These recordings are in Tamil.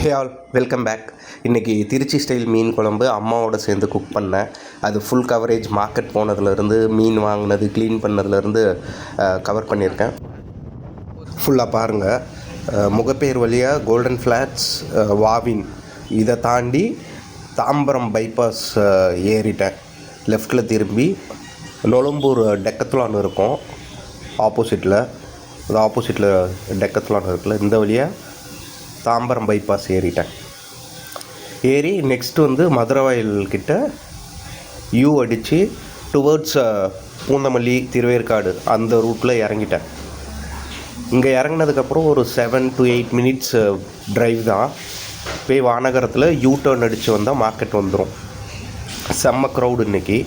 Hey all welcome back. இன்றைக்கி திருச்சி ஸ்டைல் மீன் குழம்பு அம்மாவோட சேர்ந்து குக் பண்ணேன். அது ஃபுல் கவரேஜ் மார்க்கெட் போனதுலேருந்து மீன் வாங்கினது க்ளீன் பண்ணதுலேருந்து கவர் பண்ணியிருக்கேன். ஃபுல்லாக பாருங்கள். முகப்பேர் வழியாக கோல்டன் ஃப்ளாட்ஸ், வாவின் இதை தாண்டி தாம்பரம் பைபாஸ் ஏறிட்டேன். லெஃப்டில் திரும்பி நொளம்பூர் டெக்கத்லான் இருக்கும் ஆப்போசிட்டில். அது ஆப்போசிட்டில் டெக்கத்லான் இருக்குல்ல, இந்த வழியாக தாம்பரம் பைபாஸ் ஏறி நெக்ஸ்ட்டு வந்து மதுரவாயில் கிட்ட யூ அடித்து டுவர்ட்ஸ் பூந்தமல்லி திருவேற்காடு அந்த ரூட்டில் இறங்கிட்டேன். இங்கே இறங்கினதுக்கப்புறம் ஒரு 7 to 8 minutes ட்ரைவ் தான். போய் வானகரத்தில் யூ டர்ன் அடித்து வந்தால் மார்க்கெட் வந்துடும். செம்ம க்ரௌடு இன்றைக்கி.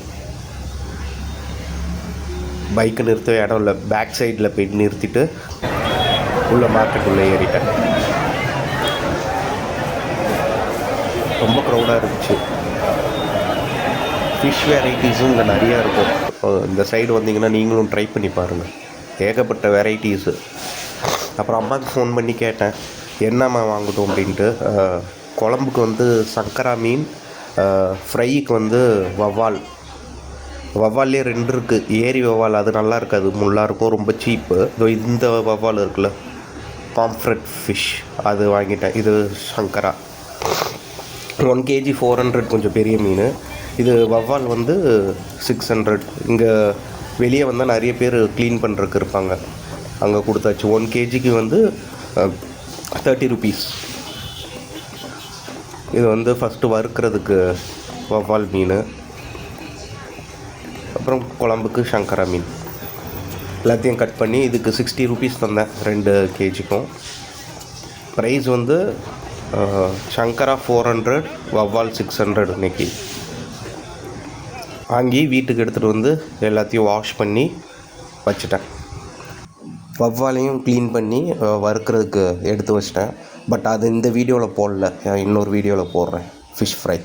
பைக்கை நிறுத்தவே இடம் இல்லை. பேக் சைடில் போய்ட்டு நிறுத்திட்டு உள்ள மார்க்கெட் உள்ளே ஏறிட்டேன். ரொம்ப க்ரௌடாக இருந்துச்சு. ஃபிஷ் வெரைட்டிஸும் இங்கே நிறையா இருக்கும். இந்த சைடு வந்தீங்கன்னா நீங்களும் ட்ரை பண்ணி பாருங்கள். ஏகப்பட்ட வெரைட்டிஸு. அப்புறம் அம்மாவுக்கு ஃபோன் பண்ணி கேட்டேன் என்னம்மா வாங்கட்டும் அப்படின்ட்டு. குழம்புக்கு வந்து சங்கரா மீன், ஃப்ரைக்கு வந்து வவ்வால்லே 2 இருக்குது. ஏரி வவ்வால் அது நல்லா இருக்காது, முள்ளாக இருக்கும், ரொம்ப சீப்பு. இந்த வவ்வால் இருக்குல்ல, பாம்ஃப்ரெட் ஃபிஷ், அது வாங்கிட்டேன். இது சங்கரா 1 kg 400, கொஞ்சம் பெரிய மீன். இது வவ்வால் வந்து 600. இங்கே வெளியே வந்தால் நிறைய பேர் க்ளீன் பண்ணுறதுக்கு இருப்பாங்க, அங்கே கொடுத்தாச்சு. 1 kgக்கு வந்து 30 rupees. இது வந்து ஃபஸ்ட்டு வறுக்கிறதுக்கு வவ்வால் மீன், அப்புறம் குழம்புக்கு சங்கரா மீன். எல்லாத்தையும் கட் பண்ணி இதுக்கு 60 rupees தந்தேன் 2 kgக்கும். ப்ரைஸ் வந்து சங்கரா 400, வவ்வால் 600 இன்றைக்கி. வாங்கி வீட்டுக்கு எடுத்துகிட்டு வந்து எல்லாத்தையும் வாஷ் பண்ணி வச்சுட்டேன். வவ்வாலையும் க்ளீன் பண்ணி வறுக்கிறதுக்கு எடுத்து வச்சிட்டேன். பட் அது இந்த வீடியோவில் போடல, இன்னொரு வீடியோவில் போடுறேன். Fish fry.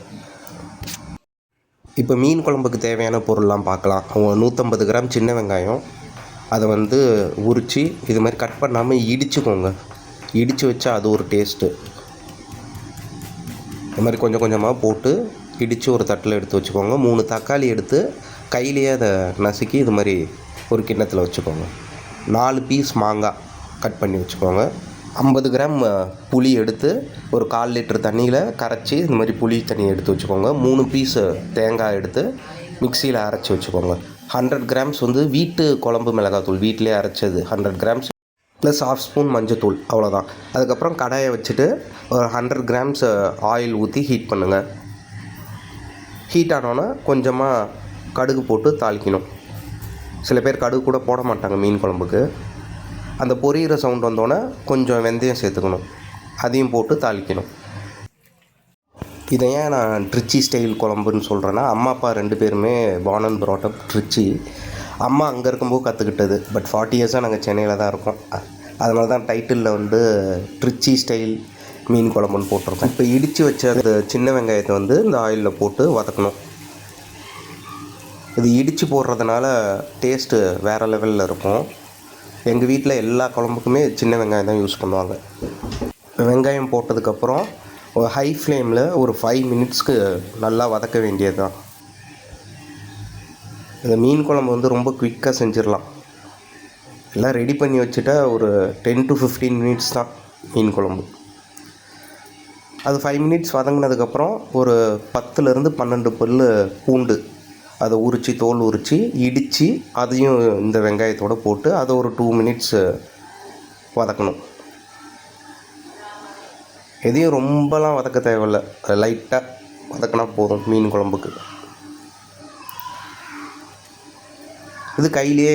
இப்போ மீன் குழம்புக்கு தேவையான பொருள்லாம் பார்க்கலாம். 150 கிராம் சின்ன வெங்காயம், அதை வந்து உரித்து இது மாதிரி கட் பண்ணாமல் இடிச்சுக்கோங்க. இடித்து வச்சா அது ஒரு டேஸ்ட்டு. இது மாதிரி கொஞ்சம் கொஞ்சமாக போட்டு இடித்து ஒரு தட்டில் எடுத்து வச்சுக்கோங்க. 3 தக்காளி எடுத்து கையிலேயே அதை நசுக்கி இது மாதிரி ஒரு கிண்ணத்தில் வச்சுக்கோங்க. 4 பீஸ் மாங்காய் கட் பண்ணி வச்சுக்கோங்க. 50 கிராம் புளி எடுத்து ஒரு 1/4 லிட்டர் தண்ணியில் கரைச்சி இது மாதிரி புளி தண்ணி எடுத்து வச்சுக்கோங்க. 3 பீஸ் தேங்காய் எடுத்து மிக்சியில் அரைச்சி வச்சுக்கோங்க. 100 கிராம்ஸ் வந்து வீட்டு குழம்பு மிளகாத்தூள், வீட்டிலே அரைச்சது 100 கிராம்ஸ் ப்ளஸ் 1/2 ஸ்பூன் மஞ்சத்தூள், அவ்வளோதான். அதுக்கப்புறம் கடாயை வச்சுட்டு ஒரு 100 கிராம்ஸ் ஆயில் ஊற்றி ஹீட் பண்ணுங்கள். ஹீட் ஆனோன்னா கொஞ்சமாக கடுகு போட்டு தாளிக்கணும். சில பேர் கடுகு கூட போட மாட்டாங்க மீன் குழம்புக்கு. அந்த பொரியிற சவுண்ட் வந்தோன்னே கொஞ்சம் வெந்தயம் சேர்த்துக்கணும், அதையும் போட்டு தாளிக்கணும். இதை ஏன் நான் ட்ரிச்சி ஸ்டைல் குழம்புன்னு சொல்கிறேன்னா, அம்மா அப்பா 2 பேருமே born and brought up Trichy. அம்மா அங்கே இருக்கும்போது கற்றுக்கிட்டது. பட் 40 இயர்ஸாக நாங்கள் சென்னையில் தான் இருக்கோம். அதனால தான் டைட்டிலில் வந்து ட்ரிச்சி ஸ்டைல் மீன் குழம்புன்னு போட்டிருக்கோம். இப்போ இடித்து வச்ச அந்த சின்ன வெங்காயத்தை வந்து இந்த ஆயிலில் போட்டு வதக்கணும். இது இடித்து போடுறதுனால டேஸ்ட்டு வேறு லெவலில் இருக்கும். எங்கள் வீட்டில் எல்லா குழம்புக்குமே சின்ன வெங்காயம் தான் யூஸ் பண்ணுவாங்க. வெங்காயம் போட்டதுக்கப்புறம் ஒரு ஹை ஃப்ளேமில் ஒரு 5 minutesக்கு நல்லா வதக்க வேண்டியது தான். இந்த மீன் குழம்பு வந்து ரொம்ப குயிக்காக செஞ்சிடலாம். எல்லாம் ரெடி பண்ணி வச்சுட்டா ஒரு 10 to 15 minutes தான் மீன் குழம்பு. அது 5 minutes வதங்கினதுக்கப்புறம் ஒரு 10லேருந்து 12 பல் பூண்டு, அதை உரித்து தோல் உரித்து இடித்து அதையும் இந்த வெங்காயத்தோடு போட்டு அதை ஒரு 2 minutes வதக்கணும். எதையும் ரொம்பலாம் வதக்க தேவையில்லை, லைட்டாக வதக்கினா போதும் மீன் குழம்புக்கு. இது கையிலேயே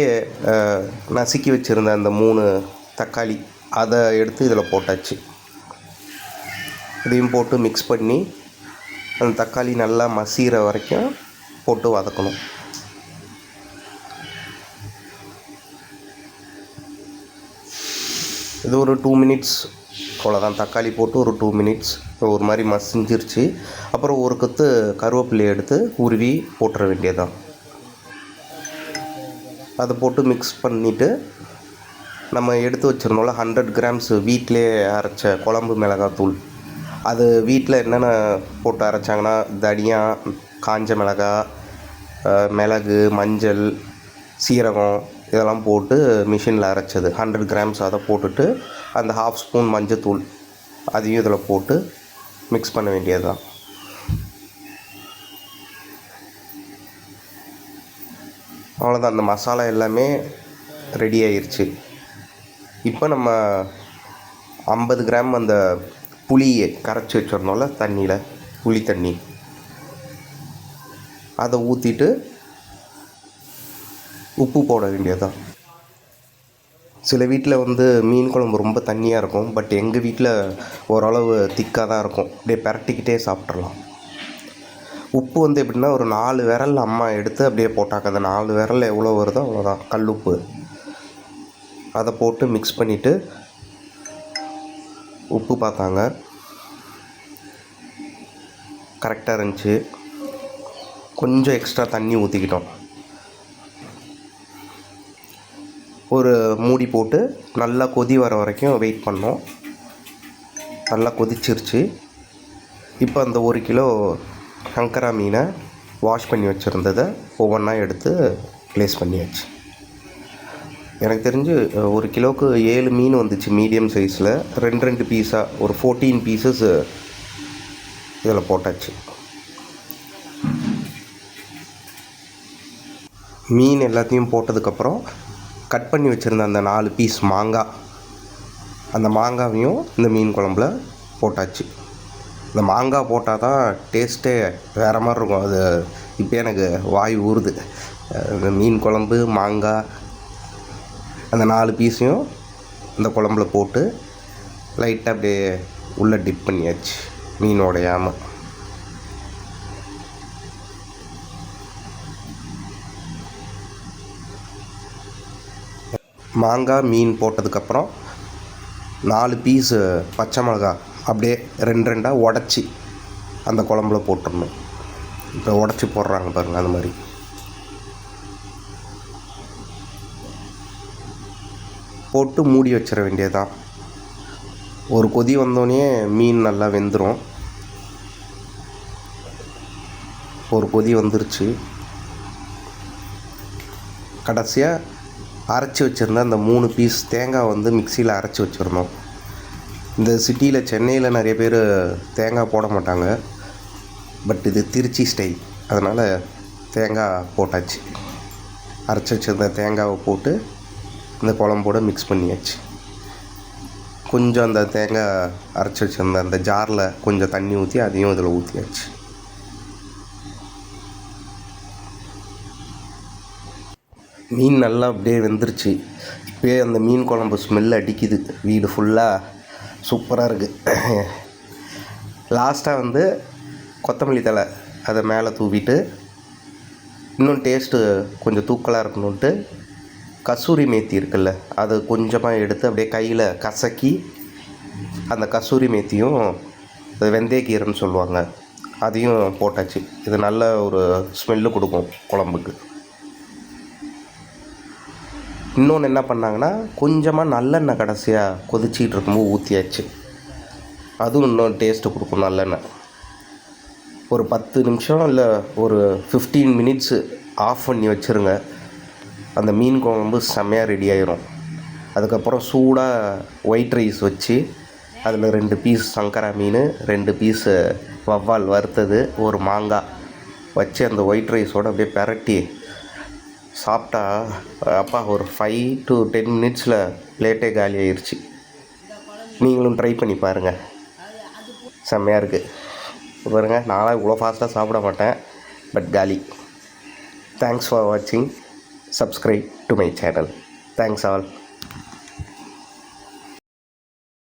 நசுக்கி வச்சுருந்த அந்த 3 தக்காளி அதை எடுத்து இதில் போட்டாச்சு. இதையும் போட்டு மிக்ஸ் பண்ணி அந்த தக்காளி நல்லா மசிகிற வரைக்கும் போட்டு வதக்கணும். இது ஒரு 2 minutes அவ்வளோதான். தக்காளி போட்டு ஒரு 2 minutes ஒரு மாதிரி மசிஞ்சிருச்சு. அப்புறம் ஒரு கொத்து கருவேப்பிலையை எடுத்து உருவி போட்டுற வேண்டியதுதான். அதை போட்டு மிக்ஸ் பண்ணிவிட்டு நம்ம எடுத்து வச்சுருந்தோம்ல 100 கிராம்ஸ் வீட்டிலே அரைச்ச குழம்பு மிளகாத்தூள், அது வீட்டில் என்னென்ன போட்டு அரைச்சாங்கன்னா தனியா, காஞ்ச மிளகாய், மிளகு, மஞ்சள், சீரகம் இதெல்லாம் போட்டு மிஷினில் அரைச்சது 100 கிராம்ஸ். அதை போட்டுட்டு அந்த 1/2 ஸ்பூன் மஞ்சத்தூள் அதையும் இதில் போட்டு மிக்ஸ் பண்ண வேண்டியது தான். அவ்வளோதான், அந்த மசாலா எல்லாமே ரெடி ஆயிடுச்சு. இப்போ நம்ம 50 கிராம் அந்த புளியை கரைச்சி வச்சிடணும்ல தண்ணியில், புளி தண்ணி, அதை ஊற்றிட்டு உப்பு போட வேண்டியதுதான். சில வீட்டில் மீன் குழம்பு ரொம்ப தண்ணியாக இருக்கும். பட் எங்கள் வீட்டில் ஓரளவு திக்காக தான் இருக்கும். அப்படியே பரட்டிக்கிட்டே சாப்பிட்றலாம். உப்பு எப்படின்னா ஒரு 4 விரல் அம்மா எடுத்து அப்படியே போட்டாங்க. அந்த 4 விரல் எவ்வளோ வருதோ அவ்வளோதான் கல் உப்பு. அதை போட்டு மிக்ஸ் பண்ணிவிட்டு உப்பு பார்த்தாங்க, கரெக்டாக இருந்துச்சு. கொஞ்சம் எக்ஸ்ட்ரா தண்ணி ஊற்றிக்கிட்டோம். ஒரு மூடி போட்டு நல்லா கொதி வர வரைக்கும் வெயிட் பண்ணோம். நல்லா கொதிச்சிருச்சு. இப்போ அந்த 1 கிலோ சங்கரா மீனை வாஷ் பண்ணி வச்சுருந்ததை ஒவ்வொன்றா எடுத்து ப்ளேஸ் பண்ணியாச்சு. எனக்கு தெரிஞ்சு 1 கிலோவுக்கு 7 மீன் வந்துச்சு மீடியம் சைஸில். 2 பீஸாக ஒரு 14 பீசஸ் இதில் போட்டாச்சு. மீன் எல்லாத்தையும் போட்டதுக்கப்புறம் கட் பண்ணி வச்சுருந்த அந்த 4 பீஸ் மாங்காய், அந்த மாங்காவையும் இந்த மீன் குழம்புல போட்டாச்சு. இந்த மாங்காய் போட்டால் தான் டேஸ்ட்டே வேறு மாதிரி இருக்கும். அது இப்போ எனக்கு வாய் ஊறுது. இந்த மீன் குழம்பு, மாங்காய், அந்த 4 பீஸையும் இந்த குழம்புல போட்டு லைட்டாக அப்படியே உள்ளே டிப் பண்ணியாச்சு மீன் உடையாமல். மாங்காய், மீன் போட்டதுக்கப்புறம் 4 பீஸு பச்சை மிளகாய் அப்படியே 2 உடச்சி அந்த குழம்புல போட்டுடணும். இப்போ உடச்சி போடுறாங்க பாருங்கள், அந்த மாதிரி. போட்டு மூடி வச்சிட வேண்டியதுதான். ஒரு கொதி வந்தோடனே மீன் நல்லா வெந்துடும். ஒரு கொதி வந்துருச்சு. கடைசியாக அரைச்சி வச்சுருந்த அந்த 3 பீஸ் தேங்காய் மிக்சியில் அரைச்சி வச்சுருந்தோம். இந்த சிட்டியில், சென்னையில் நிறைய பேர் தேங்காய் போட மாட்டாங்க. பட் இது திருச்சி ஸ்டைல், அதனால் தேங்காய் போட்டாச்சு. அரைச்சி வச்சுருந்த தேங்காவை போட்டு இந்த குழம்போட மிக்ஸ் பண்ணியாச்சு. கொஞ்சம் அந்த தேங்காய் அரைச்சி வச்சுருந்த அந்த ஜாரில் கொஞ்சம் தண்ணி ஊற்றி அதையும் இதில் ஊற்றியாச்சு. மீன் நல்லா அப்படியே வெந்துருச்சு. இப்போயே அந்த மீன் குழம்பு ஸ்மெல் அடிக்குது. வீடு ஃபுல்லாக சூப்பராக இருக்குது. லாஸ்ட்டாக கொத்தமல்லி தழை அதை மேலே தூவிட்டு, இன்னும் டேஸ்ட்டு கொஞ்சம் தூக்கலாக இருக்கணுன்ட்டு கசூரி மேத்தி இருக்குல்ல, அது கொஞ்சமாக எடுத்து அப்படியே கையில் கசக்கி, அந்த கசூரி மேத்தியும் வெந்தயக்கீரைன்னு சொல்லுவாங்க, அதையும் போட்டாச்சு. இது நல்ல ஒரு ஸ்மெல்லு கொடுக்கும் குழம்புக்கு. இன்னொன்று என்ன பண்ணாங்கன்னா, கொஞ்சமாக நல்லெண்ணெய் கடைசியாக கொதிச்சிக்கிட்டு இருக்கும்போது ஊற்றியாச்சு. அதுவும் இன்னும் டேஸ்ட்டு கொடுக்கும் நல்லெண்ணெய். ஒரு 10 நிமிஷம் இல்லை ஒரு 15 மினிட்ஸு ஆஃப் பண்ணி வச்சுருங்க. அந்த மீன் குழம்பு செம்மையாக ரெடி ஆயிரும். அதுக்கப்புறம் சூடாக ஒயிட் ரைஸ் வச்சு அதில் 2 பீஸ் சங்கரா மீன், 2 பீஸு வவ்வால் வறுத்தது, ஒரு மாங்காய் வச்சு அந்த ஒயிட் ரைஸோடு அப்படியே பெரட்டி சாப்பிட்டா அப்பா ஒரு 5 to 10 மினிட்ஸில் பிளேட்டே காலி ஆயிடுச்சு. நீங்களும் ட்ரை பண்ணி பாருங்கள், செம்மையாக இருக்குது. பாருங்கள், நானும் இவ்வளோ ஃபாஸ்ட்டாக சாப்பிட மாட்டேன், பட் காலி. தேங்க்ஸ் ஃபார் வாட்சிங். Subscribe to my channel. Thanks all.